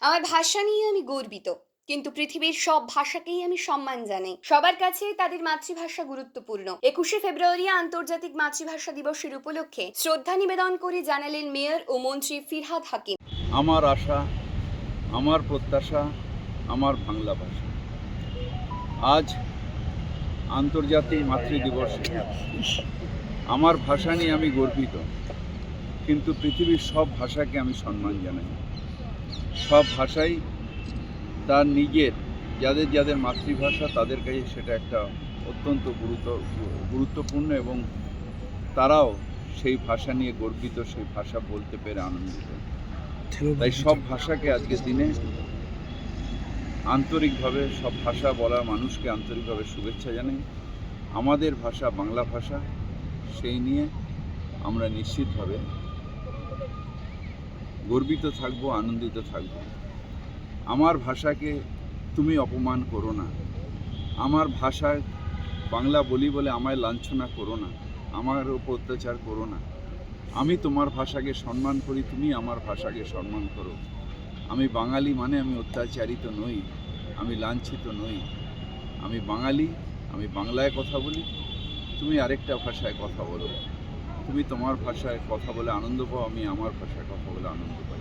আমার ভাষা নিয়ে আমি গর্বিত। কিন্তু পৃথিবীর সব ভাষাকেই আমি সম্মান জানাই। সবার কাছে তাদের মাতৃভাষা গুরুত্বপূর্ণ। ২১শে ফেব্রুয়ারি আন্তর্জাতিক মাতৃভাষা দিবসের উপলক্ষে শ্রদ্ধা নিবেদন করে জানালেন মেয়র ও মন্ত্রী ফিরহাদ হাকিম। আমার আশা, আমার প্রত্যাশা, আমার বাংলা ভাষা। আজ আন্তর্জাতিক মাতৃদিবসে আমার ভাষা নিয়ে আমি গর্বিত, কিন্তু পৃথিবীর সব ভাষাকে আমি সম্মান জানাই। সব ভাষাই তার নিজের যাদের যাদের মাতৃভাষা তাদের কাছে সেটা একটা অত্যন্ত গুরুত্বপূর্ণ, এবং তারাও সেই ভাষা নিয়ে গর্বিত, সেই ভাষা বলতে পেরে আনন্দিত। তাই সব ভাষাকে আজকের দিনে আন্তরিকভাবে, সব ভাষা বলার মানুষকে আন্তরিকভাবে শুভেচ্ছা জানাই। আমাদের ভাষা বাংলা ভাষা, সেই নিয়ে আমরা নিশ্চিতভাবে গর্বিত থাকব, আনন্দিত থাকব। আমার ভাষাকে তুমি অপমান করো না, আমার ভাষায় বাংলা বলি বলে আমায় লাঞ্ছনা করো না, আমার উপর অত্যাচার করো না। আমি তোমার ভাষাকে সম্মান করি, তুমি আমার ভাষাকে সম্মান করো। আমি বাঙালি মানে আমি অত্যাচারিত নই, আমি লাঞ্ছিত নই। আমি বাঙালি, আমি বাংলায় কথা বলি, তুমি আরেকটা ভাষায় কথা বলো। তুমি তোমার ভাষায় কথা বলে আনন্দ পাও, আমি আমার ভাষায় কথা বলে আনন্দ পাই।